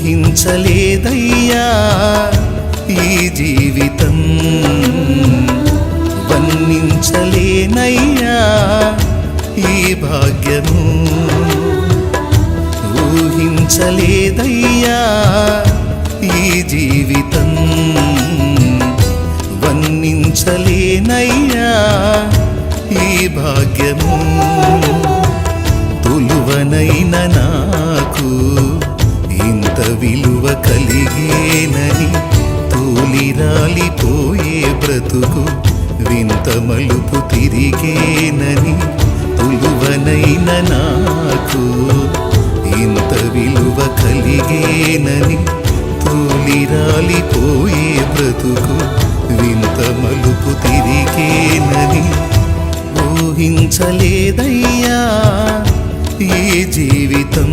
ఊహించలేదయ్యా ఈ జీవితం, వర్ణించలేనయ్యా ఈ భాగ్యము. ఊహించలేదయ్యా ఈ జీవితం, వర్ణించలేనయ్యా ఈ భాగ్యము. తులువనైన నాకు ఇంత విలువ కలిగేనని, తూలిరాలిపోయే బ్రతుకు వింత మలుపు తిరిగేనని. తులువనైన నాకు ఇంత విలువ కలిగేనని, తూలిరాలిపోయే బ్రతుకు వింత మలుపు తిరిగేనని. ఊహించలేదయ్యా ఈ జీవితం.